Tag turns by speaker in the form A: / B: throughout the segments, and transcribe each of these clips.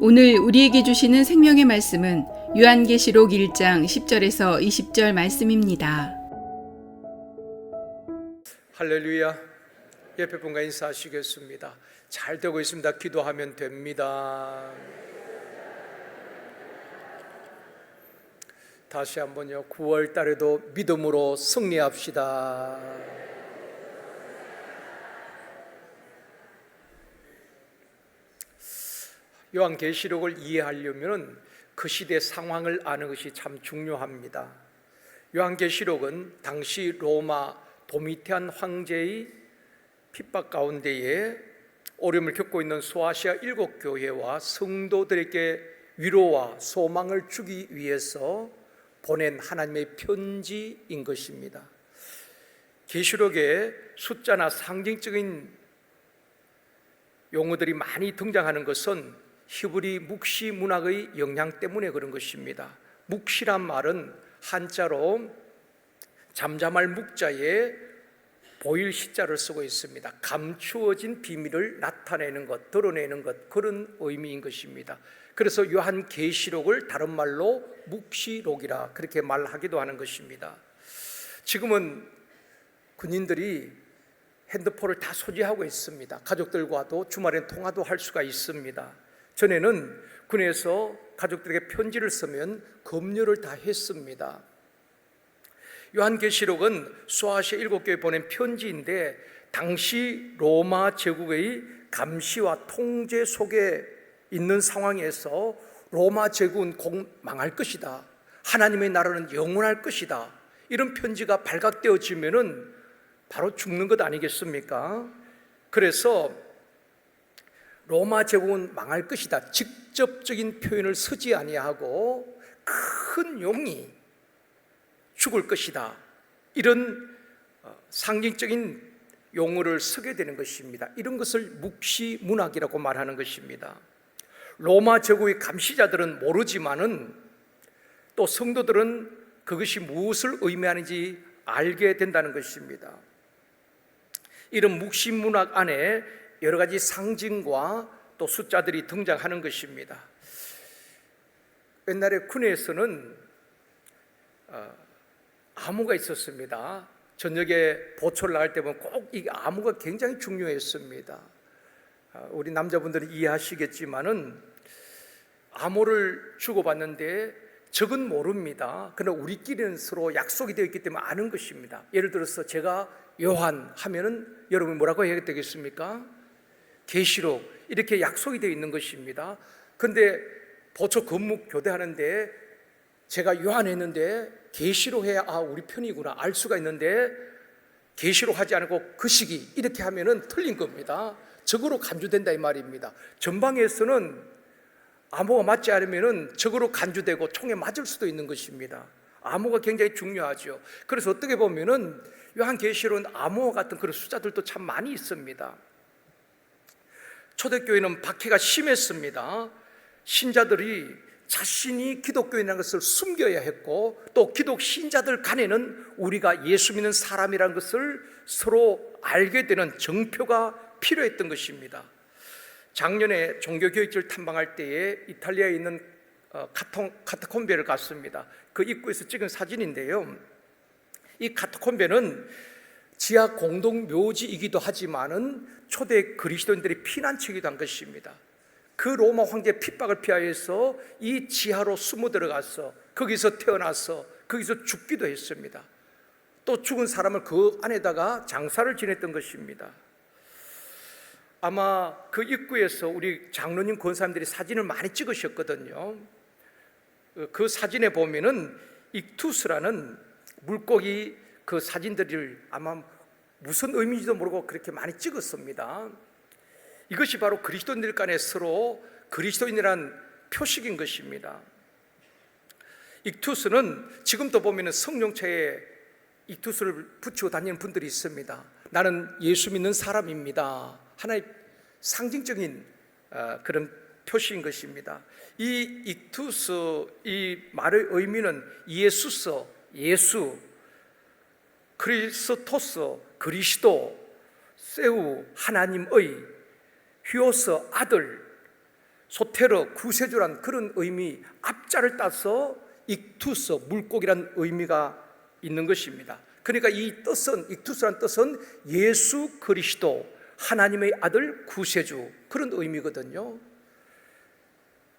A: 오늘 우리에게 주시는 생명의 말씀은 요한계시록 1장 10절에서 20절 말씀입니다.
B: 할렐루야. 옆에 분과 인사하시겠습니다. 잘 되고 있습니다. 기도하면 됩니다. 다시 한번요. 9월 달에도 믿음으로 승리합시다. 요한계시록을 이해하려면 그 시대 상황을 아는 것이 참 중요합니다. 요한계시록은 당시 로마 도미티안 황제의 핍박 가운데에 어려움을 겪고 있는 소아시아 7교회와 성도들에게 위로와 소망을 주기 위해서 보낸 하나님의 편지인 것입니다. 계시록에 숫자나 상징적인 용어들이 많이 등장하는 것은 히브리 묵시 문학의 영향 때문에 그런 것입니다. 묵시란 말은 한자로 잠잠할 묵자에 보일 시자를 쓰고 있습니다. 감추어진 비밀을 나타내는 것, 드러내는 것, 그런 의미인 것입니다. 그래서 요한계시록을 다른 말로 묵시록이라 그렇게 말하기도 하는 것입니다. 지금은 군인들이 핸드폰을 다 소지하고 있습니다. 가족들과도 주말엔 통화도 할 수가 있습니다. 전에는 군에서 가족들에게 편지를 쓰면 검열을 다 했습니다. 요한계시록은 소아시아 7교회에 보낸 편지인데 당시 로마 제국의 감시와 통제 속에 있는 상황에서 로마 제국은 곧 망할 것이다, 하나님의 나라는 영원할 것이다, 이런 편지가 발각되어지면은 바로 죽는 것 아니겠습니까? 그래서 로마 제국은 망할 것이다, 직접적인 표현을 쓰지 아니하고 큰 용이 죽을 것이다, 이런 상징적인 용어를 쓰게 되는 것입니다. 이런 것을 묵시 문학이라고 말하는 것입니다. 로마 제국의 감시자들은 모르지만은 또 성도들은 그것이 무엇을 의미하는지 알게 된다는 것입니다. 이런 묵시 문학 안에 여러 가지 상징과 또 숫자들이 등장하는 것입니다. 옛날에 군에서는 암호가 있었습니다. 저녁에 보초를 나갈 때 보면 꼭 이 암호가 굉장히 중요했습니다. 우리 남자분들은 이해하시겠지만은 암호를 주고받는데 적은 모릅니다. 그러나 우리끼리는 서로 약속이 되어 있기 때문에 아는 것입니다. 예를 들어서 제가 요한 하면은 여러분이 뭐라고 해야 되겠습니까? 계시록, 이렇게 약속이 되어 있는 것입니다. 그런데 보초 근무 교대하는데 제가 요한 했는데 계시록 해야 우리 편이구나 알 수가 있는데 계시록 하지 않고 그 시기 이렇게 하면은 틀린 겁니다. 적으로 간주된다 이 말입니다. 전방에서는 암호가 맞지 않으면은 적으로 간주되고 총에 맞을 수도 있는 것입니다. 암호가 굉장히 중요하죠. 그래서 어떻게 보면은 요한계시록은 암호 같은 그런 숫자들도 참 많이 있습니다. 초대교회는 박해가 심했습니다. 신자들이 자신이 기독교인이라는 것을 숨겨야 했고 또 기독 신자들 간에는 우리가 예수 믿는 사람이라는 것을 서로 알게 되는 정표가 필요했던 것입니다. 작년에 종교교육지를 탐방할 때에 이탈리아에 있는 카타콤베를 갔습니다. 그 입구에서 찍은 사진인데요, 이 카타콤베는 지하 공동 묘지이기도 하지만은 초대 그리스도인들이 피난처이기도 한 것입니다. 그 로마 황제의 핍박을 피하여서 이 지하로 숨어 들어가서 거기서 태어나서 거기서 죽기도 했습니다. 또 죽은 사람을 그 안에다가 장사를 지냈던 것입니다. 아마 그 입구에서 우리 장로님 권사님들이 사진을 많이 찍으셨거든요. 그 사진에 보면은 익투스라는 물고기 그 사진들을 아마 무슨 의미인지도 모르고 그렇게 많이 찍었습니다. 이것이 바로 그리스도인들 간에 서로 그리스도인이란 표식인 것입니다. 익투스는 지금도 보면 성령차에 익투스를 붙이고 다니는 분들이 있습니다. 나는 예수 믿는 사람입니다. 하나의 상징적인 그런 표시인 것입니다. 이 익투스, 이 말의 의미는 예수서, 예수, 크리스토스, 그리스도, 세우, 하나님의, 휴오스, 아들, 소테르, 구세주란 그런 의미, 앞자를 따서 익투스, 물고기란 의미가 있는 것입니다. 그러니까 이 뜻은, 익투스란 뜻은 예수 그리스도, 하나님의 아들 구세주, 그런 의미거든요.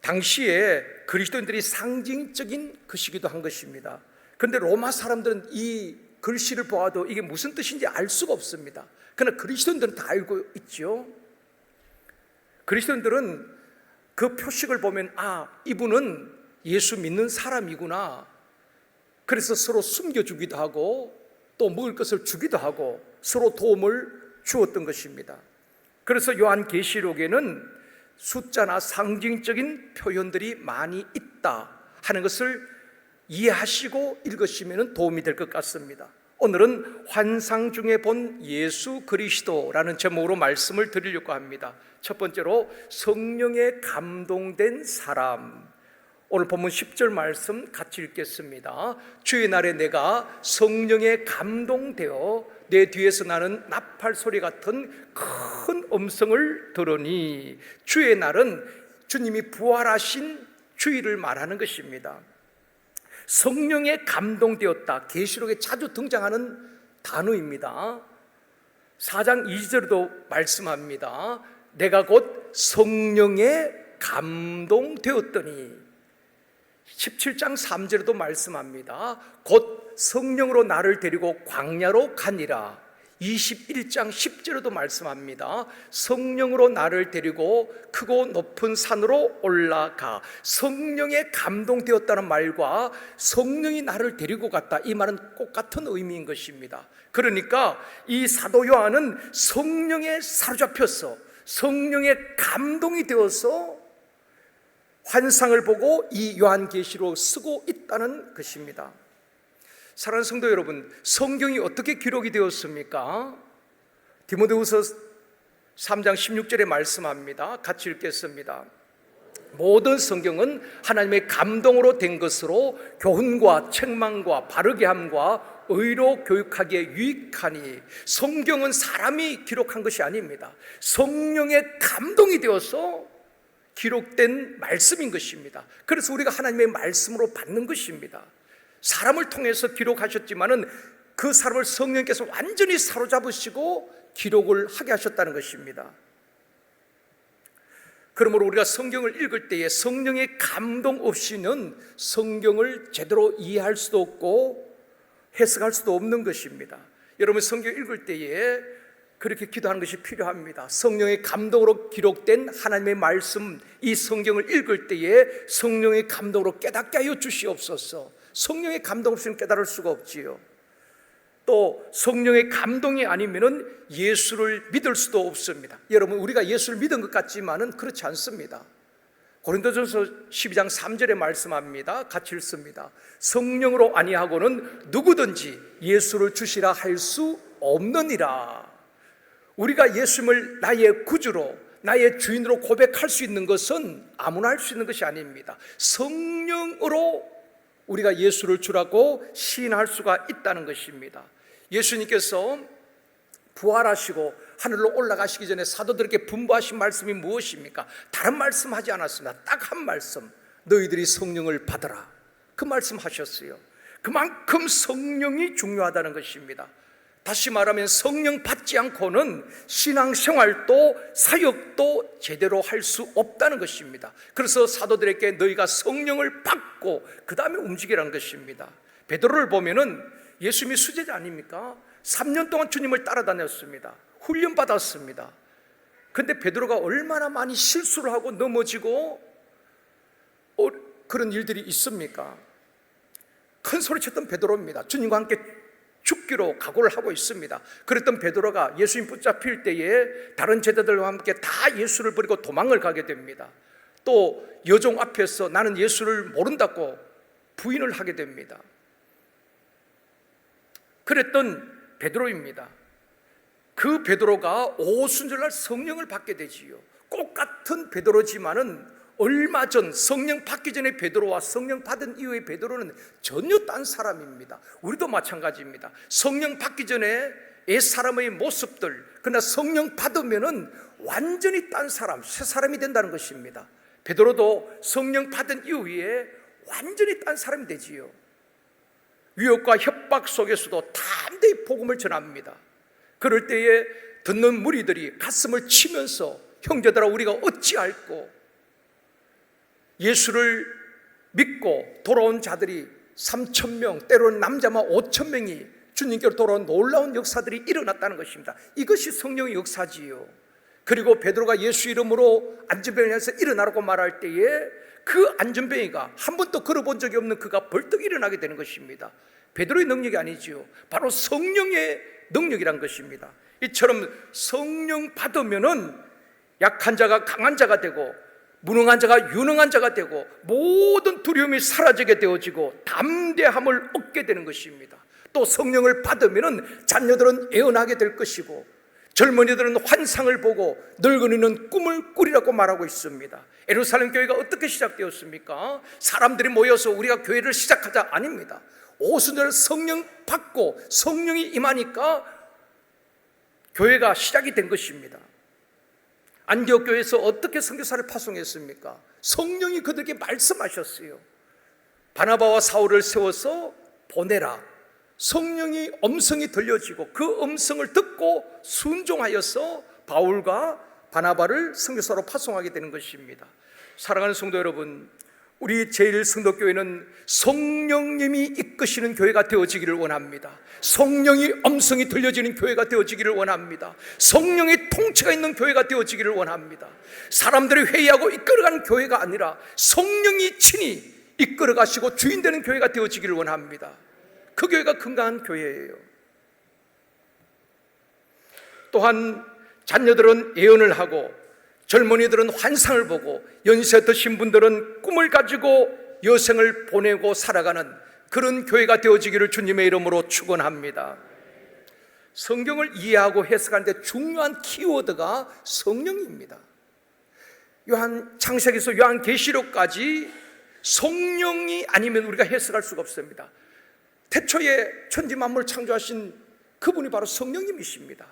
B: 당시에 그리스도인들이 상징적인 것이기도 한 것입니다. 그런데 로마 사람들은 이 글씨를 보아도 이게 무슨 뜻인지 알 수가 없습니다. 그러나 그리스도인들은 다 알고 있죠. 그리스도인들은 그 표식을 보면 이분은 예수 믿는 사람이구나. 그래서 서로 숨겨주기도 하고 또 먹을 것을 주기도 하고 서로 도움을 주었던 것입니다. 그래서 요한계시록에는 숫자나 상징적인 표현들이 많이 있다 하는 것을 이해하시고 읽으시면 도움이 될 것 같습니다. 오늘은 환상 중에 본 예수 그리스도라는 제목으로 말씀을 드리려고 합니다. 첫 번째로 성령에 감동된 사람. 오늘 본문 10절 말씀 같이 읽겠습니다. 주의 날에 내가 성령에 감동되어 내 뒤에서 나는 나팔 소리 같은 큰 음성을 들으니, 주의 날은 주님이 부활하신 주일을 말하는 것입니다. 성령에 감동되었다, 계시록에 자주 등장하는 단어입니다. 4장 2절에도 말씀합니다. 내가 곧 성령에 감동되었더니. 17장 3절에도 말씀합니다. 곧 성령으로 나를 데리고 광야로 가니라. 21장 10절에도 말씀합니다. 성령으로 나를 데리고 크고 높은 산으로 올라가. 성령에 감동되었다는 말과 성령이 나를 데리고 갔다, 이 말은 똑같은 의미인 것입니다. 그러니까 이 사도 요한은 성령에 사로잡혀서 성령에 감동이 되어서 환상을 보고 이 요한계시로 쓰고 있다는 것입니다. 사랑하는 성도 여러분, 성경이 어떻게 기록이 되었습니까? 디모데후서 3장 16절에 말씀합니다. 같이 읽겠습니다. 모든 성경은 하나님의 감동으로 된 것으로 교훈과 책망과 바르게 함과 의로 교육하기에 유익하니. 성경은 사람이 기록한 것이 아닙니다. 성령의 감동이 되어서 기록된 말씀인 것입니다. 그래서 우리가 하나님의 말씀으로 받는 것입니다. 사람을 통해서 기록하셨지만은 그 사람을 성령께서 완전히 사로잡으시고 기록을 하게 하셨다는 것입니다. 그러므로 우리가 성경을 읽을 때에 성령의 감동 없이는 성경을 제대로 이해할 수도 없고 해석할 수도 없는 것입니다. 여러분, 성경 읽을 때에 그렇게 기도하는 것이 필요합니다. 성령의 감동으로 기록된 하나님의 말씀, 이 성경을 읽을 때에 성령의 감동으로 깨닫게 하여 주시옵소서. 성령의 감동 없이는 깨달을 수가 없지요. 또 성령의 감동이 아니면은 예수를 믿을 수도 없습니다. 여러분, 우리가 예수를 믿은 것 같지만은 그렇지 않습니다. 고린도전서 12장 3절에 말씀합니다. 같이 읽습니다. 성령으로 아니하고는 누구든지 예수를 주시라 할 수 없느니라. 우리가 예수님을 나의 구주로, 나의 주인으로 고백할 수 있는 것은 아무나 할 수 있는 것이 아닙니다. 성령으로 우리가 예수를 주라고 시인할 수가 있다는 것입니다. 예수님께서 부활하시고 하늘로 올라가시기 전에 사도들에게 분부하신 말씀이 무엇입니까? 다른 말씀 하지 않았습니다. 딱 한 말씀, 너희들이 성령을 받으라, 그 말씀 하셨어요. 그만큼 성령이 중요하다는 것입니다. 다시 말하면 성령 받지 않고는 신앙생활도 사역도 제대로 할 수 없다는 것입니다. 그래서 사도들에게 너희가 성령을 받고 그 다음에 움직이라는 것입니다. 베드로를 보면은 예수님이 수제자 아닙니까? 3년 동안 주님을 따라다녔습니다. 훈련받았습니다. 그런데 베드로가 얼마나 많이 실수를 하고 넘어지고 그런 일들이 있습니까? 큰 소리쳤던 베드로입니다. 주님과 함께 죽기로 각오를 하고 있습니다. 그랬던 베드로가 예수님 붙잡힐 때에 다른 제자들과 함께 다 예수를 버리고 도망을 가게 됩니다. 또 여종 앞에서 나는 예수를 모른다고 부인을 하게 됩니다. 그랬던 베드로입니다. 그 베드로가 오순절날 성령을 받게 되지요. 똑같은 베드로지만은 얼마 전 성령 받기 전에 베드로와 성령 받은 이후의 베드로는 전혀 딴 사람입니다. 우리도 마찬가지입니다. 성령 받기 전에 옛사람의 모습들, 그러나 성령 받으면은 완전히 딴 사람, 새 사람이 된다는 것입니다. 베드로도 성령 받은 이후에 완전히 딴 사람이 되지요. 위협과 협박 속에서도 담대히 복음을 전합니다. 그럴 때에 듣는 무리들이 가슴을 치면서 형제들아 우리가 어찌할꼬, 예수를 믿고 돌아온 자들이 3,000명, 때로는 남자만 5,000명이 주님께로 돌아온 놀라운 역사들이 일어났다는 것입니다. 이것이 성령의 역사지요. 그리고 베드로가 예수 이름으로 안전병이에서 일어나라고 말할 때에 그 안전병이가 한 번도 걸어본 적이 없는 그가 벌떡 일어나게 되는 것입니다. 베드로의 능력이 아니지요. 바로 성령의 능력이란 것입니다. 이처럼 성령 받으면은 약한 자가 강한 자가 되고 무능한 자가 유능한 자가 되고 모든 두려움이 사라지게 되어지고 담대함을 얻게 되는 것입니다. 또 성령을 받으면은 자녀들은 애언하게 될 것이고 젊은이들은 환상을 보고 늙은이는 꿈을 꾸리라고 말하고 있습니다. 예루살렘 교회가 어떻게 시작되었습니까? 사람들이 모여서 우리가 교회를 시작하자 아닙니다. 오순절 성령 받고 성령이 임하니까 교회가 시작이 된 것입니다. 안디옥 교회에서 어떻게 선교사를 파송했습니까? 성령이 그들에게 말씀하셨어요. 바나바와 사울을 세워서 보내라. 성령이 음성이 들려지고 그 음성을 듣고 순종하여서 바울과 바나바를 선교사로 파송하게 되는 것입니다. 사랑하는 성도 여러분, 우리 제1성도교회는 성령님이 이끄시는 교회가 되어지기를 원합니다. 성령이 음성이 들려지는 교회가 되어지기를 원합니다. 성령의 통치가 있는 교회가 되어지기를 원합니다. 사람들이 회의하고 이끌어가는 교회가 아니라 성령이 친히 이끌어가시고 주인 되는 교회가 되어지기를 원합니다. 그 교회가 건강한 교회예요. 또한 자녀들은 예언을 하고 젊은이들은 환상을 보고 연세 드신 분들은 꿈을 가지고 여생을 보내고 살아가는 그런 교회가 되어지기를 주님의 이름으로 축원합니다. 성경을 이해하고 해석하는데 중요한 키워드가 성령입니다. 창세기에서 요한계시록까지 성령이 아니면 우리가 해석할 수가 없습니다. 태초에 천지 만물을 창조하신 그분이 바로 성령님이십니다.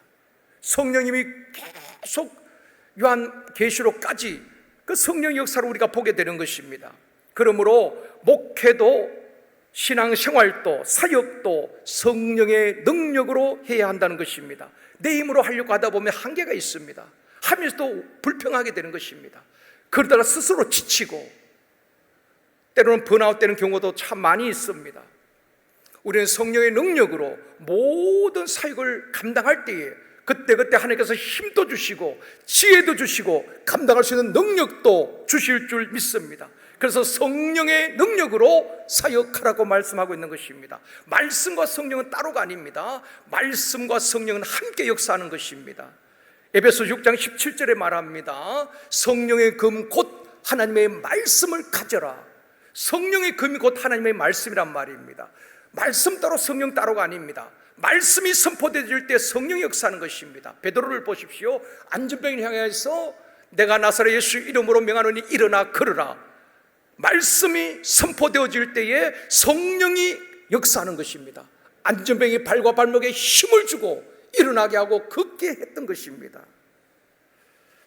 B: 성령님이 계속 요한계시록까지 그 성령 역사를 우리가 보게 되는 것입니다. 그러므로 목회도 신앙생활도 사역도 성령의 능력으로 해야 한다는 것입니다. 내 힘으로 하려고 하다 보면 한계가 있습니다. 하면서도 불평하게 되는 것입니다. 그러다가 스스로 지치고 때로는 번아웃되는 경우도 참 많이 있습니다. 우리는 성령의 능력으로 모든 사역을 감당할 때에 그때 하나님께서 힘도 주시고 지혜도 주시고 감당할 수 있는 능력도 주실 줄 믿습니다. 그래서 성령의 능력으로 사역하라고 말씀하고 있는 것입니다. 말씀과 성령은 따로가 아닙니다. 말씀과 성령은 함께 역사하는 것입니다. 에베소 6장 17절에 말합니다. 성령의 금 곧 하나님의 말씀을 가져라. 성령의 금이 곧 하나님의 말씀이란 말입니다. 말씀 따로 성령 따로가 아닙니다. 말씀이 선포되어질 때 성령이 역사하는 것입니다. 베드로를 보십시오. 안전병을 향해서 내가 나사렛 예수 이름으로 명하노니 일어나 걸으라. 말씀이 선포되어질 때에 성령이 역사하는 것입니다. 안전병이 발과 발목에 힘을 주고 일어나게 하고 걷게 했던 것입니다.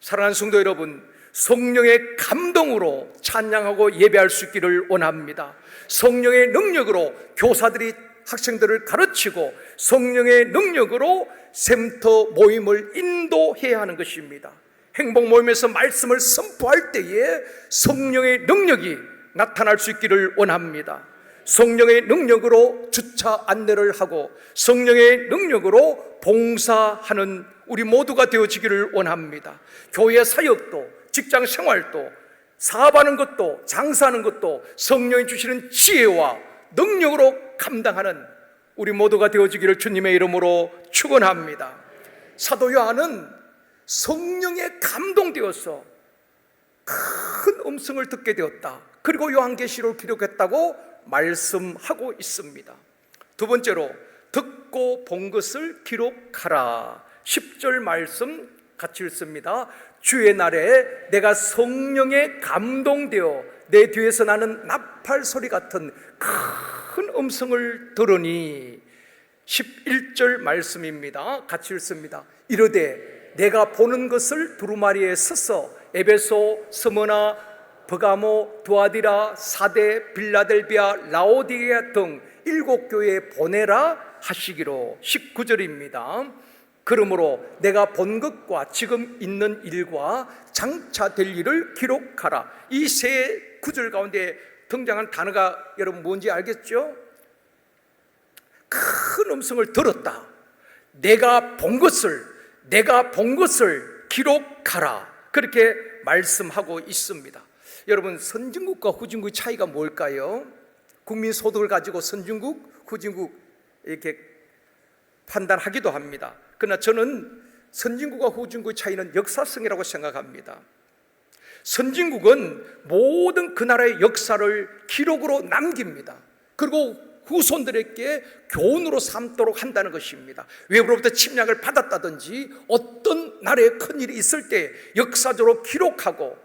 B: 사랑하는 성도 여러분, 성령의 감동으로 찬양하고 예배할 수 있기를 원합니다. 성령의 능력으로 교사들이 학생들을 가르치고 성령의 능력으로 샘터 모임을 인도해야 하는 것입니다. 행복 모임에서 말씀을 선포할 때에 성령의 능력이 나타날 수 있기를 원합니다. 성령의 능력으로 주차 안내를 하고 성령의 능력으로 봉사하는 우리 모두가 되어지기를 원합니다. 교회 사역도 직장 생활도 사업하는 것도 장사하는 것도 성령이 주시는 지혜와 능력으로 감당하는 우리 모두가 되어지기를 주님의 이름으로 축원합니다. 사도 요한은 성령에 감동되어서 큰 음성을 듣게 되었다. 그리고 요한계시록을 기록했다고 말씀하고 있습니다. 두 번째로 듣고 본 것을 기록하라. 10절 말씀 같이 읽습니다. 주의 날에 내가 성령에 감동되어 내 뒤에서 나는 나팔 소리 같은 큰 음성을 들으니 11절 말씀입니다. 같이 읽습니다. 이르되 내가 보는 것을 두루마리에 서서 에베소, 스무나, 버가모, 두아디라, 사데, 빌라델비아, 라오디게아 등 7교회에 보내라 하시기로. 19절입니다. 그러므로 내가 본 것과 지금 있는 일과 장차 될 일을 기록하라. 이 세 구절 가운데 등장한 단어가 여러분 뭔지 알겠죠? 큰 음성을 들었다. 내가 본 것을 기록하라. 그렇게 말씀하고 있습니다. 여러분, 선진국과 후진국의 차이가 뭘까요? 국민 소득을 가지고 선진국, 후진국 이렇게 판단하기도 합니다. 그러나 저는 선진국과 후진국의 차이는 역사성이라고 생각합니다. 선진국은 모든 그 나라의 역사를 기록으로 남깁니다. 그리고 후손들에게 교훈으로 삼도록 한다는 것입니다. 외부로부터 침략을 받았다든지 어떤 나라에 큰일이 있을 때 역사적으로 기록하고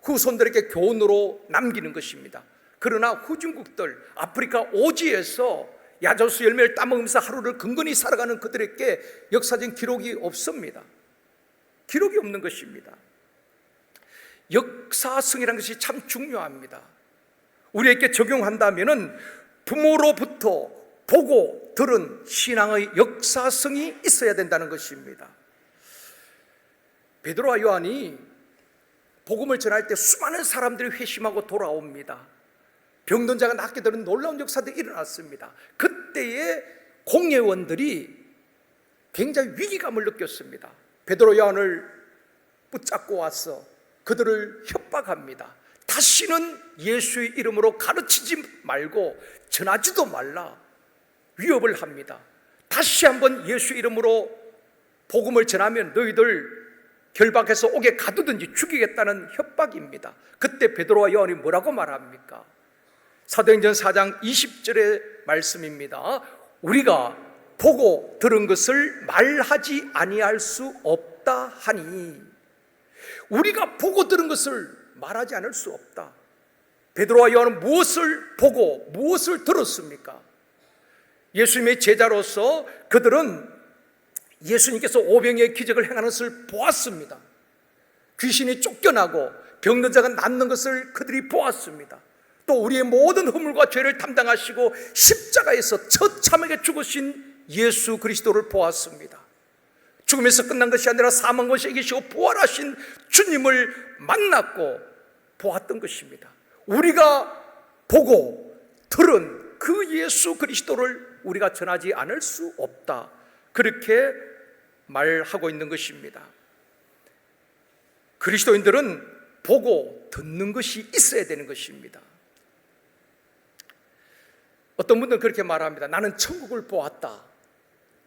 B: 후손들에게 교훈으로 남기는 것입니다. 그러나 후진국들, 아프리카 오지에서 야자수 열매를 따먹으면서 하루를 근근히 살아가는 그들에게 역사적인 기록이 없습니다. 기록이 없는 것입니다. 역사성이라는 것이 참 중요합니다. 우리에게 적용한다면은 부모로부터 보고 들은 신앙의 역사성이 있어야 된다는 것입니다. 베드로와 요한이 복음을 전할 때 수많은 사람들이 회심하고 돌아옵니다. 병든 자가 낫게 되는 놀라운 역사들이 일어났습니다. 그때의 공예원들이 굉장히 위기감을 느꼈습니다. 베드로 요한을 붙잡고 와서 그들을 협박합니다. 다시는 예수의 이름으로 가르치지 말고 전하지도 말라 위협을 합니다. 다시 한번 예수 이름으로 복음을 전하면 너희들 결박해서 옥에 가두든지 죽이겠다는 협박입니다. 그때 베드로와 요한이 뭐라고 말합니까? 사도행전 4장 20절의 말씀입니다. 우리가 보고 들은 것을 말하지 아니할 수 없다 하니, 우리가 보고 들은 것을 말하지 않을 수 없다. 베드로와 요한은 무엇을 보고 무엇을 들었습니까? 예수님의 제자로서 그들은 예수님께서 오병이의 기적을 행하는 것을 보았습니다. 귀신이 쫓겨나고 병든 자가 낫는 것을 그들이 보았습니다. 또 우리의 모든 허물과 죄를 담당하시고 십자가에서 처참하게 죽으신 예수 그리스도를 보았습니다. 죽음에서 끝난 것이 아니라 사망 것이 이기시고 부활하신 주님을 만났고 보았던 것입니다. 우리가 보고 들은 그 예수 그리스도를 우리가 전하지 않을 수 없다. 그렇게 말하고 있는 것입니다. 그리스도인들은 보고 듣는 것이 있어야 되는 것입니다. 어떤 분들은 그렇게 말합니다. 나는 천국을 보았다.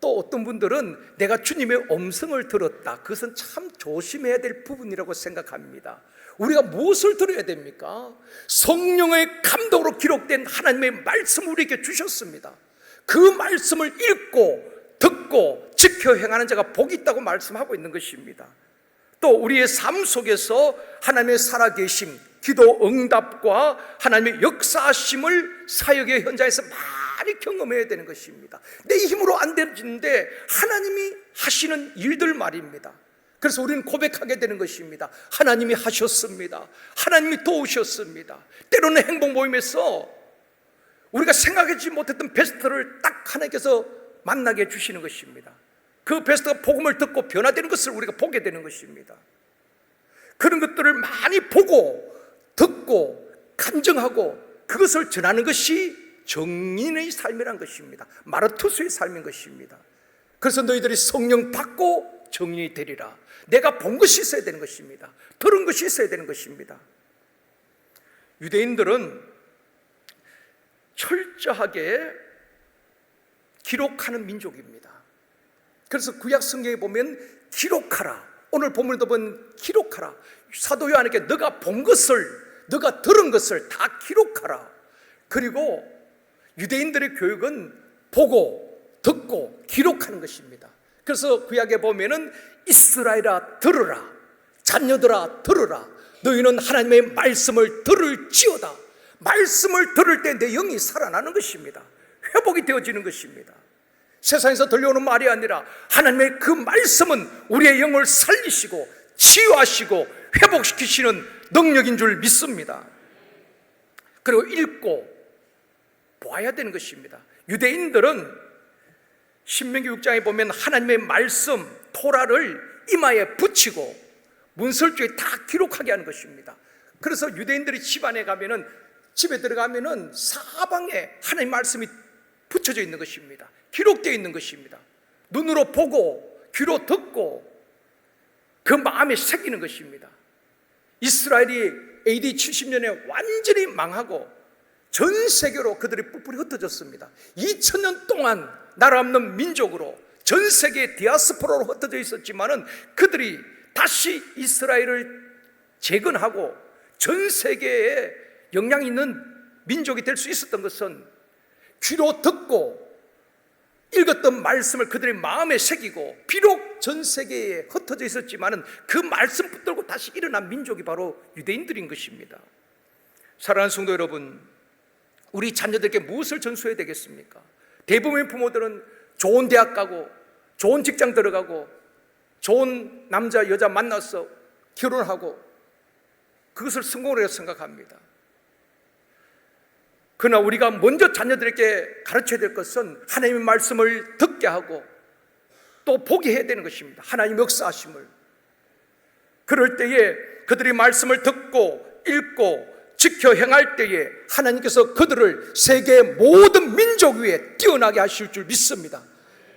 B: 또 어떤 분들은 내가 주님의 음성을 들었다. 그것은 참 조심해야 될 부분이라고 생각합니다. 우리가 무엇을 들어야 됩니까? 성령의 감동으로 기록된 하나님의 말씀을 우리에게 주셨습니다. 그 말씀을 읽고 듣고 지켜 행하는 자가 복이 있다고 말씀하고 있는 것입니다. 또 우리의 삶 속에서 하나님의 살아계심, 기도 응답과 하나님의 역사하심을 사역의 현장에서 많이 경험해야 되는 것입니다. 내 힘으로 안 되는데 하나님이 하시는 일들 말입니다. 그래서 우리는 고백하게 되는 것입니다. 하나님이 하셨습니다. 하나님이 도우셨습니다. 때로는 행복 모임에서 우리가 생각하지 못했던 베스트를 딱 하나님께서 만나게 해주시는 것입니다. 그 베스트가 복음을 듣고 변화되는 것을 우리가 보게 되는 것입니다. 그런 것들을 많이 보고 듣고 간증하고 그것을 전하는 것이 정인의 삶이란 것입니다. 마르투스의 삶인 것입니다. 그래서 너희들이 성령 받고 정인이 되리라. 내가 본 것이 있어야 되는 것입니다. 들은 것이 있어야 되는 것입니다. 유대인들은 철저하게 기록하는 민족입니다. 그래서 구약 성경에 보면 기록하라. 오늘 본문에도 보면 기록하라. 사도 요한에게 너가 본 것을, 너가 들은 것을 다 기록하라. 그리고 유대인들의 교육은 보고 듣고 기록하는 것입니다. 그래서 구약에 보면은 이스라엘아 들으라, 자녀들아 들으라. 너희는 하나님의 말씀을 들을지어다. 말씀을 들을 때 내 영이 살아나는 것입니다. 회복이 되어지는 것입니다. 세상에서 들려오는 말이 아니라 하나님의 그 말씀은 우리의 영을 살리시고 치유하시고 회복시키시는 능력인 줄 믿습니다. 그리고 읽고 보아야 되는 것입니다. 유대인들은 신명기 6장에 보면 하나님의 말씀 토라를 이마에 붙이고 문설주에 다 기록하게 하는 것입니다. 그래서 유대인들이 집안에 가면은, 집에 들어가면은 사방에 하나님의 말씀이 붙여져 있는 것입니다. 기록되어 있는 것입니다. 눈으로 보고 귀로 듣고 그 마음에 새기는 것입니다. 이스라엘이 AD 70년에 완전히 망하고 전 세계로 그들이 뿔뿔이 흩어졌습니다. 2000년 동안 나라 없는 민족으로 전 세계에 디아스포라로 흩어져 있었지만은 그들이 다시 이스라엘을 재건하고 전 세계에 영향 있는 민족이 될 수 있었던 것은 귀로 듣고 읽었던 말씀을 그들의 마음에 새기고, 비록 전 세계에 흩어져 있었지만은 그 말씀 붙들고 다시 일어난 민족이 바로 유대인들인 것입니다. 사랑하는 성도 여러분, 우리 자녀들에게 무엇을 전수해야 되겠습니까? 대부분의 부모들은 좋은 대학 가고 좋은 직장 들어가고 좋은 남자 여자 만나서 결혼하고 그것을 성공으로 생각합니다. 그러나 우리가 먼저 자녀들에게 가르쳐야 될 것은 하나님의 말씀을 듣게 하고 또 보게 해야 되는 것입니다. 하나님의 역사하심을. 그럴 때에 그들이 말씀을 듣고 읽고 지켜 행할 때에 하나님께서 그들을 세계의 모든 민족 위에 뛰어나게 하실 줄 믿습니다.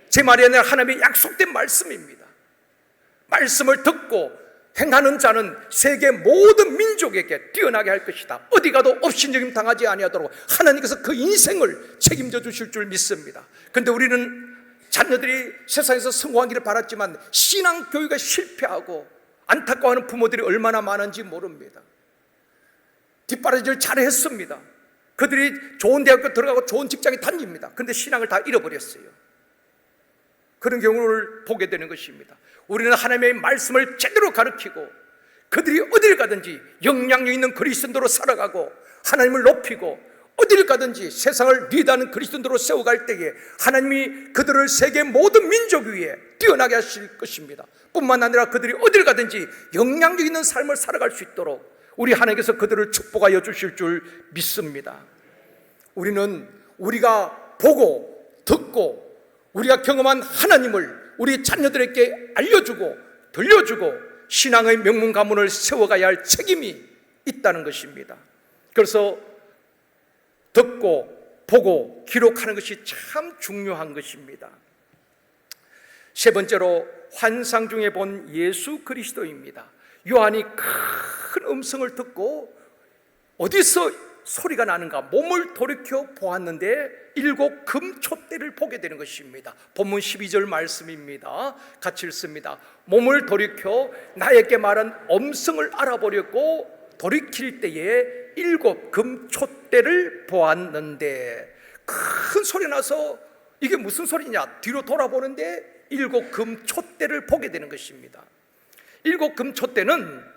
B: 제 말이 아니라 하나님의 약속된 말씀입니다. 말씀을 듣고 행하는 자는 세계 모든 민족에게 뛰어나게 할 것이다. 어디 가도 업신여김 당하지 아니하도록 하나님께서 그 인생을 책임져 주실 줄 믿습니다. 그런데 우리는 자녀들이 세상에서 성공하기를 바랐지만 신앙교육에 실패하고 안타까워하는 부모들이 얼마나 많은지 모릅니다. 뒷바라지를 잘했습니다. 그들이 좋은 대학교 들어가고 좋은 직장에 다닙니다. 그런데 신앙을 다 잃어버렸어요. 그런 경우를 보게 되는 것입니다. 우리는 하나님의 말씀을 제대로 가르치고 그들이 어딜 가든지 영향력 있는 그리스도로 살아가고 하나님을 높이고 어딜 가든지 세상을 리드하는 그리스도로 세워갈 때에 하나님이 그들을 세계 모든 민족 위에 뛰어나게 하실 것입니다. 뿐만 아니라 그들이 어딜 가든지 영향력 있는 삶을 살아갈 수 있도록 우리 하나님께서 그들을 축복하여 주실 줄 믿습니다. 우리는 우리가 보고 듣고 우리가 경험한 하나님을 우리 자녀들에게 알려주고 들려주고 신앙의 명문 가문을 세워가야 할 책임이 있다는 것입니다. 그래서 듣고 보고 기록하는 것이 참 중요한 것입니다. 세 번째로 환상 중에 본 예수 그리스도입니다. 요한이 큰 음성을 듣고 어디서 소리가 나는가 몸을 돌이켜 보았는데 7 금촛대를 보게 되는 것입니다. 본문 12절 말씀입니다. 같이 읽습니다. 몸을 돌이켜 나에게 말한 음성을 알아보려고 돌이킬 때에 7 금촛대를 보았는데, 큰 소리 나서 이게 무슨 소리냐 뒤로 돌아보는데 7 금촛대를 보게 되는 것입니다. 7 금촛대는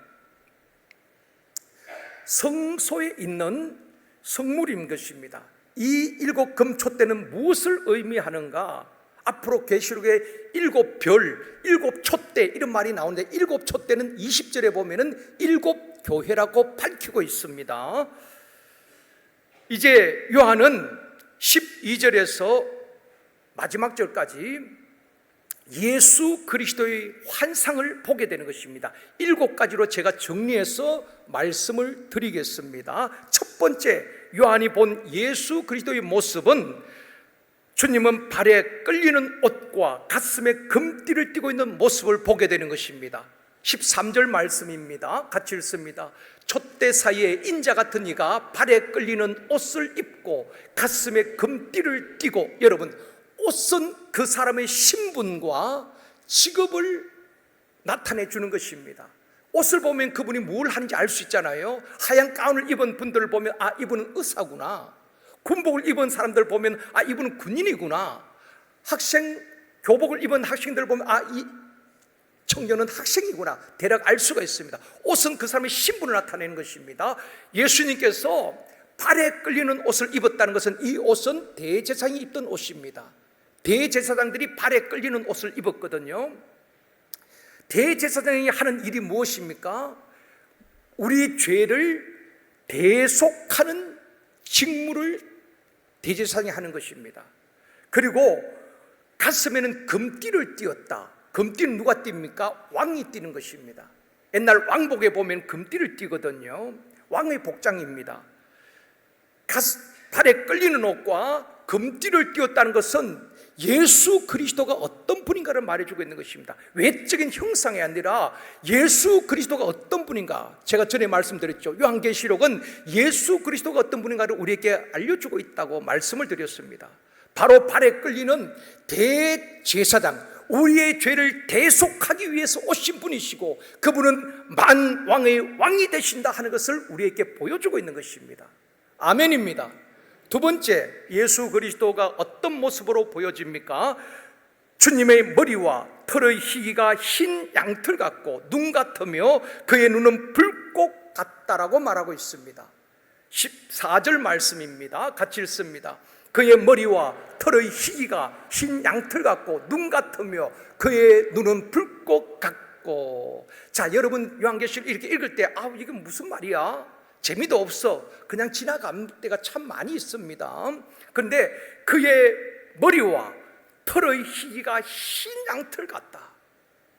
B: 성소에 있는 성물인 것입니다. 이 7 금촛대는 무엇을 의미하는가? 앞으로 계시록에 7별, 7촛대 이런 말이 나오는데 7촛대는 20절에 보면은 7 교회라고 밝히고 있습니다. 이제 요한은 12절에서 마지막 절까지 예수 그리스도의 환상을 보게 되는 것입니다. 7가지로 제가 정리해서 말씀을 드리겠습니다. 첫 번째, 요한이 본 예수 그리스도의 모습은 주님은 발에 끌리는 옷과 가슴에 금띠를 띠고 있는 모습을 보게 되는 것입니다. 13절 말씀입니다. 같이 읽습니다. 촛대 사이에 인자 같은 이가 발에 끌리는 옷을 입고 가슴에 금띠를 띠고, 여러분, 옷은 그 사람의 신분과 직업을 나타내 주는 것입니다. 옷을 보면 그분이 뭘 하는지 알 수 있잖아요. 하얀 가운을 입은 분들을 보면 아, 이분은 의사구나. 군복을 입은 사람들 보면 아, 이분은 군인이구나. 학생 교복을 입은 학생들 보면 아, 이 청년은 학생이구나. 대략 알 수가 있습니다. 옷은 그 사람의 신분을 나타내는 것입니다. 예수님께서 발에 끌리는 옷을 입었다는 것은 이 옷은 대제사장이 입던 옷입니다. 대제사장들이 발에 끌리는 옷을 입었거든요. 대제사장이 하는 일이 무엇입니까? 우리 죄를 대속하는 직무를 대제사장이 하는 것입니다. 그리고 가슴에는 금띠를 띄었다. 금띠는 누가 띱니까? 왕이 띄는 것입니다. 옛날 왕복에 보면 금띠를 띄거든요. 왕의 복장입니다. 팔에 끌리는 옷과 금띠를 띄었다는 것은 예수 그리스도가 어떤 분인가를 말해주고 있는 것입니다. 외적인 형상이 아니라 예수 그리스도가 어떤 분인가. 제가 전에 말씀드렸죠. 요한계시록은 예수 그리스도가 어떤 분인가를 우리에게 알려주고 있다고 말씀을 드렸습니다. 바로 발에 끌리는 대제사장, 우리의 죄를 대속하기 위해서 오신 분이시고 그분은 만왕의 왕이 되신다 하는 것을 우리에게 보여주고 있는 것입니다. 아멘입니다. 두 번째, 예수 그리스도가 어떤 모습으로 보여집니까? 주님의 머리와 털의 희기가 흰 양털 같고 눈 같으며 그의 눈은 불꽃 같다라고 말하고 있습니다. 14절 말씀입니다. 같이 읽습니다. 그의 머리와 털의 희기가 흰 양털 같고 눈 같으며 그의 눈은 불꽃 같고. 자, 여러분 요한계시록 이렇게 읽을 때 이게 무슨 말이야? 재미도 없어. 그냥 지나가는 때가 참 많이 있습니다. 그런데 그의 머리와 털의 희기가 흰 양털 같다.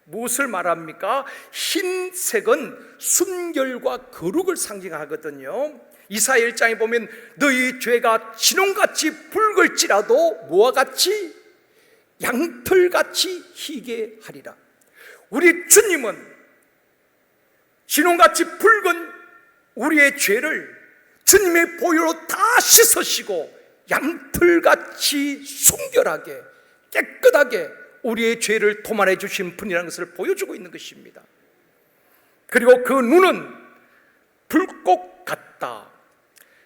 B: 무엇을 말합니까? 흰색은 순결과 거룩을 상징하거든요. 이사야 1장에 보면 너희 죄가 진홍같이 붉을지라도 뭐와 같이? 양털같이 희게 하리라. 우리 주님은 진홍같이 붉은 우리의 죄를 주님의 보혈로 다 씻으시고 양털같이 순결하게 깨끗하게 우리의 죄를 도말해 주신 분이라는 것을 보여주고 있는 것입니다. 그리고 그 눈은 불꽃 같다.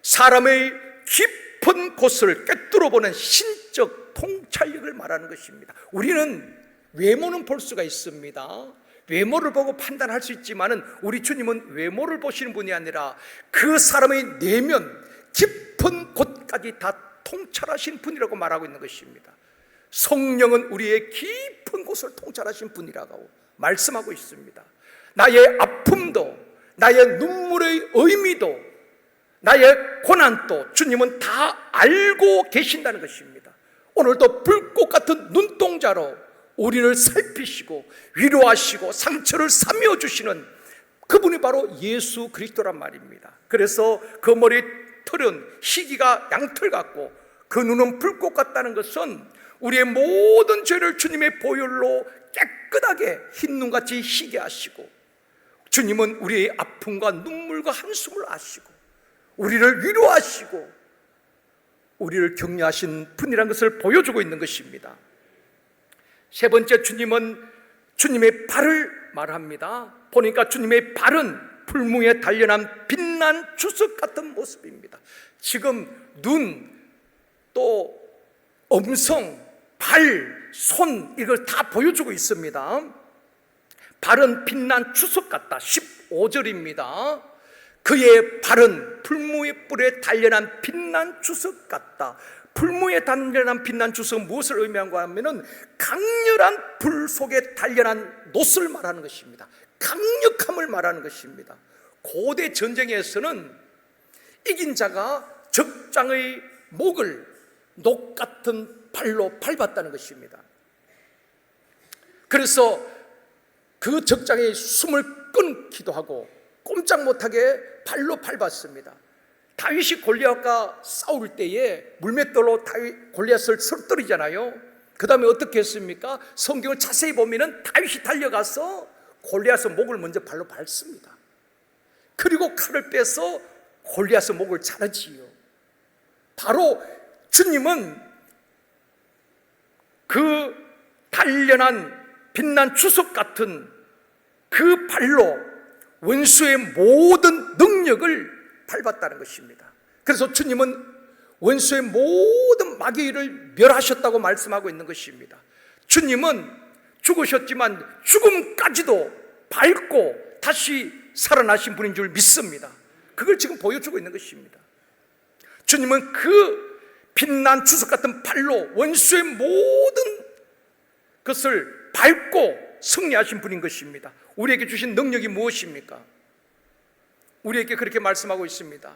B: 사람의 깊은 곳을 꿰뚫어 보는 신적 통찰력을 말하는 것입니다. 우리는 외모는 볼 수가 있습니다. 외모를 보고 판단할 수 있지만은 우리 주님은 외모를 보시는 분이 아니라 그 사람의 내면 깊은 곳까지 다 통찰하신 분이라고 말하고 있는 것입니다. 성령은 우리의 깊은 곳을 통찰하신 분이라고 말씀하고 있습니다. 나의 아픔도 나의 눈물의 의미도 나의 고난도 주님은 다 알고 계신다는 것입니다. 오늘도 불꽃 같은 눈동자로 우리를 살피시고 위로하시고 상처를 사며 주시는 그분이 바로 예수 그리스도란 말입니다. 그래서 그 머리의 털은 희기가 양털 같고 그 눈은 불꽃 같다는 것은 우리의 모든 죄를 주님의 보혈로 깨끗하게 흰 눈같이 희게 하시고 주님은 우리의 아픔과 눈물과 한숨을 아시고 우리를 위로하시고 우리를 격려하신 분이라는 것을 보여주고 있는 것입니다. 세 번째, 주님은 주님의 발을 말합니다. 보니까 주님의 발은 풀무에 단련한 빛난 주석 같은 모습입니다. 지금 눈, 또 음성, 발, 손 이걸 다 보여주고 있습니다. 발은 빛난 주석 같다. 15절입니다. 그의 발은 풀무의 뿔에 단련한 빛난 주석 같다. 풀무에 단련한 빛난 주석은 무엇을 의미한가 하면은 강렬한 불 속에 단련한 놋을 말하는 것입니다. 강력함을 말하는 것입니다. 고대 전쟁에서는 이긴 자가 적장의 목을 녹 같은 발로 밟았다는 것입니다. 그래서 그 적장의 숨을 끊기도 하고 꼼짝 못하게 발로 밟았습니다. 다윗이 골리앗과 싸울 때에 물맷돌로 골리앗을 쓰러뜨리잖아요. 그 다음에 어떻게 했습니까? 성경을 자세히 보면 다윗이 달려가서 골리앗의 목을 먼저 발로 밟습니다. 그리고 칼을 빼서 골리앗의 목을 자르지요. 바로 주님은 그 단련한 빛난 주석 같은 그 발로 원수의 모든 능력을 밟았다는 것입니다. 그래서 주님은 원수의 모든 마귀를 멸하셨다고 말씀하고 있는 것입니다. 주님은 죽으셨지만 죽음까지도 밟고 다시 살아나신 분인 줄 믿습니다. 그걸 지금 보여주고 있는 것입니다. 주님은 그 빛난 주석 같은 발로 원수의 모든 것을 밟고 승리하신 분인 것입니다. 우리에게 주신 능력이 무엇입니까? 우리에게 그렇게 말씀하고 있습니다.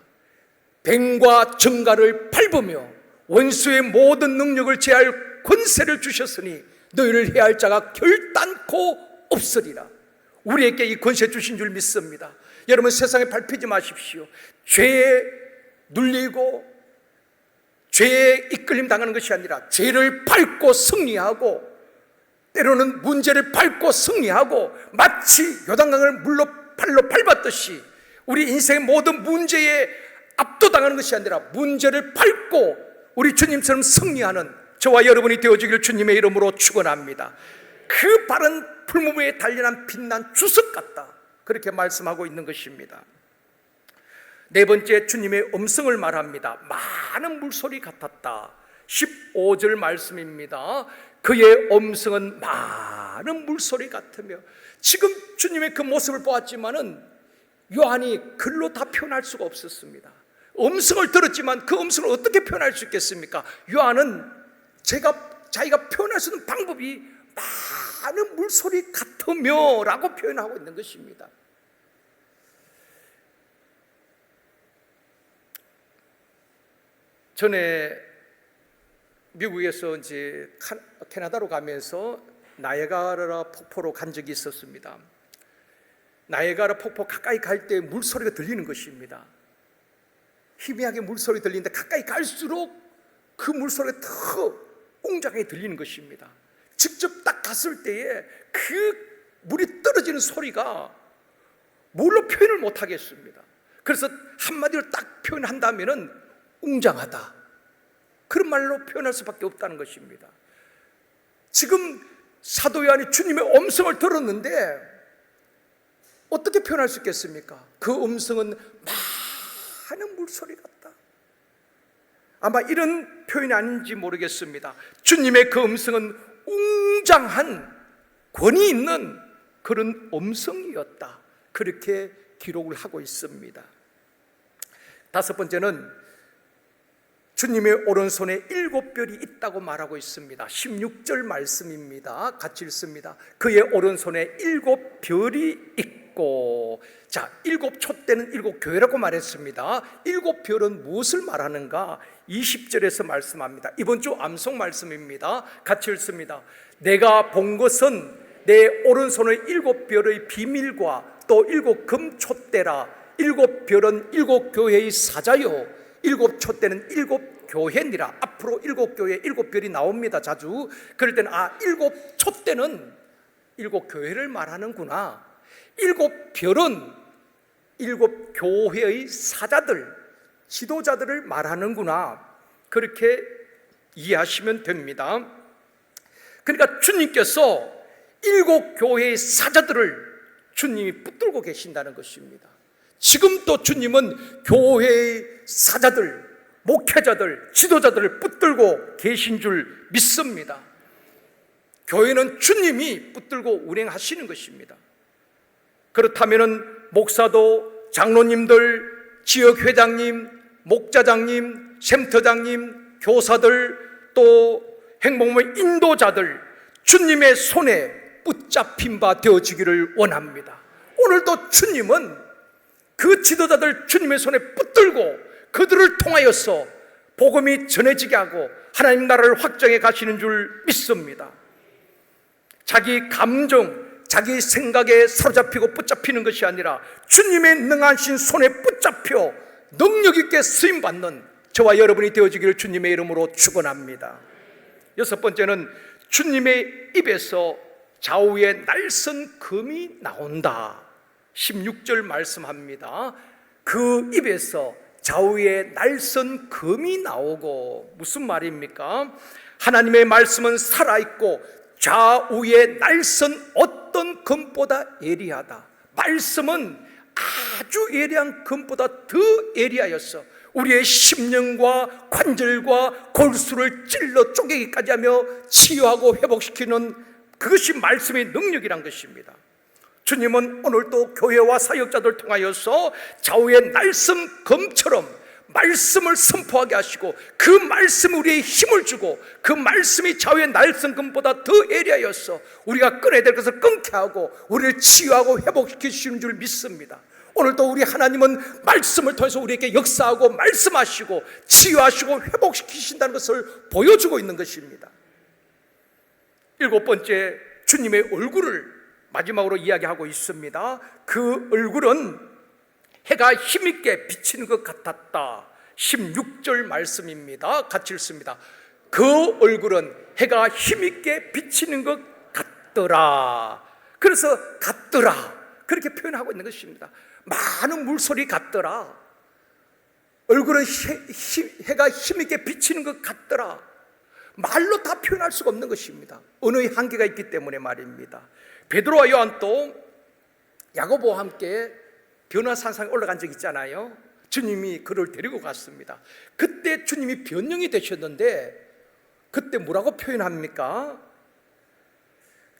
B: 뱀과 정갈을 밟으며 원수의 모든 능력을 제할 권세를 주셨으니 너희를 해할 자가 결단코 없으리라. 우리에게 이 권세 주신 줄 믿습니다. 여러분, 세상에 밟히지 마십시오. 죄에 눌리고 죄에 이끌림 당하는 것이 아니라 죄를 밟고 승리하고, 때로는 문제를 밟고 승리하고, 마치 요단강을 발로 밟았듯이 우리 인생의 모든 문제에 압도당하는 것이 아니라 문제를 밟고 우리 주님처럼 승리하는 저와 여러분이 되어지길 주님의 이름으로 축원합니다. 그 바른 풀무 위에 단련한 빛난 주석 같다, 그렇게 말씀하고 있는 것입니다. 네 번째, 주님의 음성을 말합니다. 많은 물소리 같았다. 15절 말씀입니다. 그의 음성은 많은 물소리 같으며, 지금 주님의 그 모습을 보았지만은 요한이 글로 다 표현할 수가 없었습니다. 음성을 들었지만 그 음성을 어떻게 표현할 수 있겠습니까? 요한은 자기가 표현할 수 있는 방법이 많은 물소리 같으며 라고 표현하고 있는 것입니다. 전에 미국에서 이제 캐나다로 가면서 나이아가라 폭포로 간 적이 있었습니다. 나이아가라 폭포 가까이 갈 때 물소리가 들리는 것입니다. 희미하게 물소리 들리는데 가까이 갈수록 그 물소리가 더 웅장하게 들리는 것입니다. 직접 딱 갔을 때에 그 물이 떨어지는 소리가 뭘로 표현을 못 하겠습니다. 그래서 한마디로 딱 표현한다면은 웅장하다, 그런 말로 표현할 수밖에 없다는 것입니다. 지금 사도 요한이 주님의 음성을 들었는데 어떻게 표현할 수 있겠습니까? 그 음성은 많은 물소리 같다. 아마 이런 표현이 아닌지 모르겠습니다. 주님의 그 음성은 웅장한 권위 있는 그런 음성이었다, 그렇게 기록을 하고 있습니다. 다섯 번째는 주님의 오른손에 7별이 있다고 말하고 있습니다. 16절 말씀입니다. 같이 읽습니다. 그의 오른손에 7별이 있고, 자, 7촛대는 7교회라고 말했습니다. 7별은 무엇을 말하는가? 20절에서 말씀합니다. 이번 주 암송 말씀입니다. 같이 읽습니다. 내가 본 것은 내 오른손의 7별의 비밀과 또 7금촛대라. 7별은 7교회의 사자요 7촛대는 7교회니라. 앞으로 7교회 7별이 나옵니다. 자주. 그럴 때는 7촛대는 7교회를 말하는구나, 7별은 7교회의 사자들, 지도자들을 말하는구나, 그렇게 이해하시면 됩니다. 그러니까 주님께서 7교회의 사자들을 주님이 붙들고 계신다는 것입니다. 지금도 주님은 교회의 사자들, 목회자들, 지도자들을 붙들고 계신 줄 믿습니다. 교회는 주님이 붙들고 운행하시는 것입니다. 그렇다면 목사도, 장로님들, 지역회장님, 목자장님, 샘터장님, 교사들, 또 행복모임 인도자들, 주님의 손에 붙잡힌 바 되어지기를 원합니다. 오늘도 주님은 그 지도자들 주님의 손에 붙들고 그들을 통하여서 복음이 전해지게 하고 하나님 나라를 확장해 가시는 줄 믿습니다. 자기 감정, 자기 생각에 사로잡히고 붙잡히는 것이 아니라 주님의 능하신 손에 붙잡혀 능력 있게 쓰임받는 저와 여러분이 되어지기를 주님의 이름으로 축원합니다. 여섯 번째는 주님의 입에서 좌우에 날선 금이 나온다. 16절 말씀합니다. 그 입에서 좌우에 날선 금이 나오고, 무슨 말입니까? 하나님의 말씀은 살아있고 좌우에 날선 어떤 금보다 예리하다. 말씀은 아주 예리한 금보다 더 예리하여서 우리의 심령과 관절과 골수를 찔러 쪼개기까지 하며 치유하고 회복시키는 그것이 말씀의 능력이란 것입니다. 주님은 오늘도 교회와 사역자들 통하여서 좌우의 날선 검처럼 말씀을 선포하게 하시고 그 말씀이 우리의 힘을 주고 그 말씀이 좌우의 날선 검보다 더 예리하여서 우리가 끊어야 될 것을 끊게 하고 우리를 치유하고 회복시키시는 줄 믿습니다. 오늘도 우리 하나님은 말씀을 통해서 우리에게 역사하고 말씀하시고 치유하시고 회복시키신다는 것을 보여주고 있는 것입니다. 7번째, 주님의 얼굴을 마지막으로 이야기하고 있습니다. 그 얼굴은 해가 힘있게 비치는 것 같았다. 16절 말씀입니다. 같이 읽습니다. 그 얼굴은 해가 힘있게 비치는 것 같더라. 그래서 같더라, 그렇게 표현하고 있는 것입니다. 많은 물소리 같더라. 얼굴은 해가 힘있게 비치는 것 같더라. 말로 다 표현할 수가 없는 것입니다. 언어의 한계가 있기 때문에 말입니다. 베드로와 요한도 야고보와 함께 변화산상에 올라간 적 있잖아요. 주님이 그를 데리고 갔습니다. 그때 주님이 변형이 되셨는데 그때 뭐라고 표현합니까?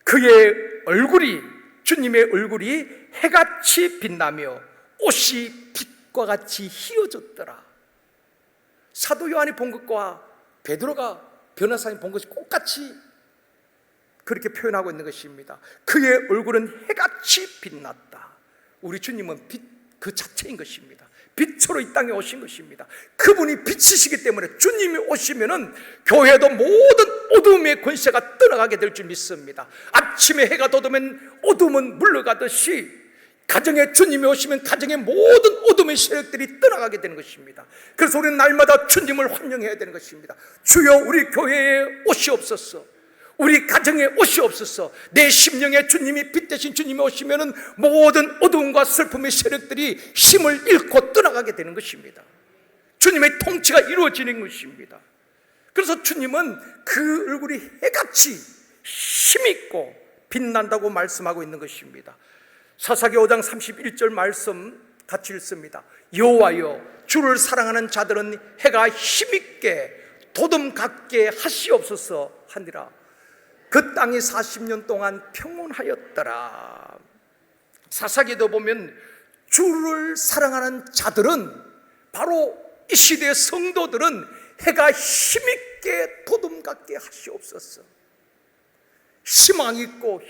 B: 그의 얼굴이, 주님의 얼굴이 해같이 빛나며 옷이 빛과 같이 희어졌더라. 사도 요한이 본 것과 베드로가 변화산에 본 것이 똑같이 그렇게 표현하고 있는 것입니다. 그의 얼굴은 해같이 빛났다. 우리 주님은 빛 그 자체인 것입니다. 빛으로 이 땅에 오신 것입니다. 그분이 빛이시기 때문에 주님이 오시면은 교회도 모든 어둠의 권세가 떠나가게 될 줄 믿습니다. 아침에 해가 돋으면 어둠은 물러가듯이 가정에 주님이 오시면 가정의 모든 어둠의 세력들이 떠나가게 되는 것입니다. 그래서 우리는 날마다 주님을 환영해야 되는 것입니다. 주여, 우리 교회에 오시옵소서. 우리 가정에 오시옵소서. 내 심령에 주님이 빛 대신 주님이 오시면은 모든 어두움과 슬픔의 세력들이 힘을 잃고 떠나가게 되는 것입니다. 주님의 통치가 이루어지는 것입니다. 그래서 주님은 그 얼굴이 해같이 힘있고 빛난다고 말씀하고 있는 것입니다. 사사기 5장 31절 말씀 같이 읽습니다. 여호와여, 주를 사랑하는 자들은 해가 힘있게 도둠 같게 하시옵소서 하니라. 그 땅이 40년 동안 평온하였더라. 사사기도 보면 주를 사랑하는 자들은, 바로 이 시대의 성도들은 해가 힘있게 도둠 같게 하시옵소서. 희망 있고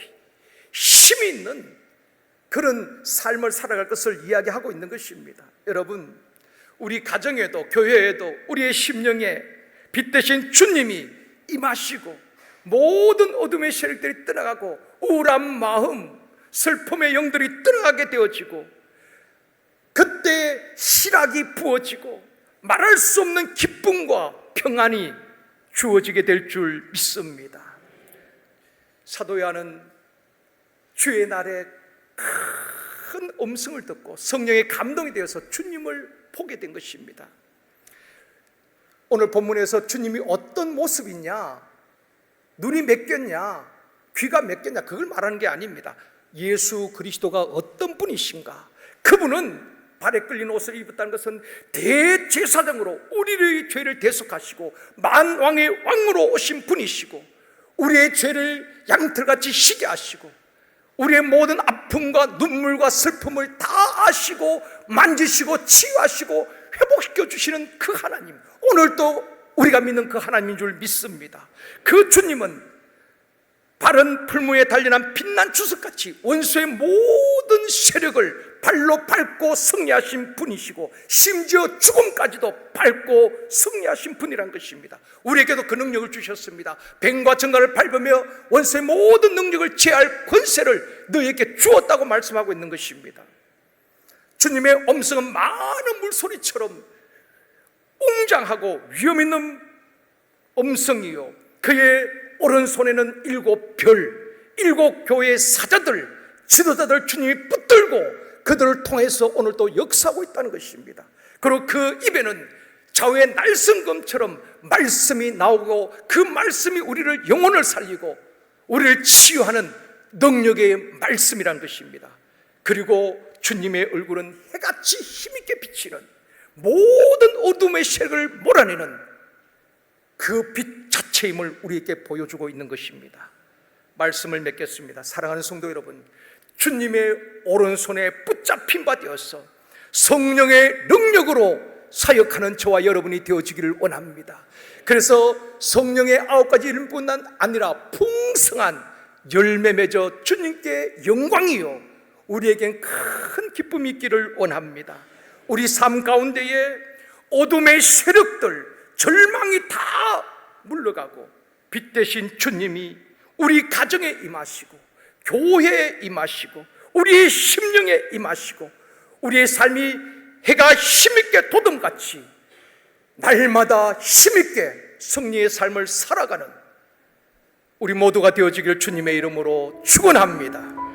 B: 힘 있는 그런 삶을 살아갈 것을 이야기하고 있는 것입니다. 여러분, 우리 가정에도 교회에도 우리의 심령에 빛 대신 주님이 임하시고 모든 어둠의 세력들이 떠나가고 우울한 마음, 슬픔의 영들이 떠나가게 되어지고 그때 희락이 부어지고 말할 수 없는 기쁨과 평안이 주어지게 될 줄 믿습니다. 사도 요한은 주의 날에 큰 음성을 듣고 성령의 감동이 되어서 주님을 보게 된 것입니다. 오늘 본문에서 주님이 어떤 모습이냐, 눈이 몇 겹냐, 귀가 몇 겹냐, 그걸 말하는 게 아닙니다. 예수 그리스도가 어떤 분이신가, 그분은 발에 끌린 옷을 입었다는 것은 대제사장으로 우리의 죄를 대속하시고 만왕의 왕으로 오신 분이시고 우리의 죄를 양털같이 희게 하시고 우리의 모든 아픔과 눈물과 슬픔을 다 아시고 만지시고 치유하시고 회복시켜 주시는 그 하나님, 오늘도 우리가 믿는 그 하나님인 줄 믿습니다. 그 주님은 바른 풀무에 단련한 빛난 주석같이 원수의 모든 세력을 발로 밟고 승리하신 분이시고 심지어 죽음까지도 밟고 승리하신 분이란 것입니다. 우리에게도 그 능력을 주셨습니다. 뱀과 정갈을 밟으며 원수의 모든 능력을 제할 권세를 너희에게 주었다고 말씀하고 있는 것입니다. 주님의 음성은 많은 물소리처럼 웅장하고 위험 있는 음성이요, 그의 오른손에는 7별, 7교회의 사자들, 지도자들 주님이 붙들고 그들을 통해서 오늘도 역사하고 있다는 것입니다. 그리고 그 입에는 좌우의 날성검처럼 말씀이 나오고 그 말씀이 우리를 영혼을 살리고 우리를 치유하는 능력의 말씀이란 것입니다. 그리고 주님의 얼굴은 해같이 힘있게 비치는 모든 어둠의 색을 몰아내는 그 빛 자체임을 우리에게 보여주고 있는 것입니다. 말씀을 맺겠습니다. 사랑하는 성도 여러분, 주님의 오른손에 붙잡힌 바 되어서 성령의 능력으로 사역하는 저와 여러분이 되어지기를 원합니다. 그래서 성령의 9가지 이름뿐만 아니라 풍성한 열매 맺어 주님께 영광이요 우리에겐 큰 기쁨이 있기를 원합니다. 우리 삶 가운데에 어둠의 세력들, 절망이 다 물러가고 빛 대신 주님이 우리 가정에 임하시고 교회에 임하시고 우리의 심령에 임하시고 우리의 삶이 해가 힘있게 돋음같이 날마다 힘있게 승리의 삶을 살아가는 우리 모두가 되어지길 주님의 이름으로 축원합니다.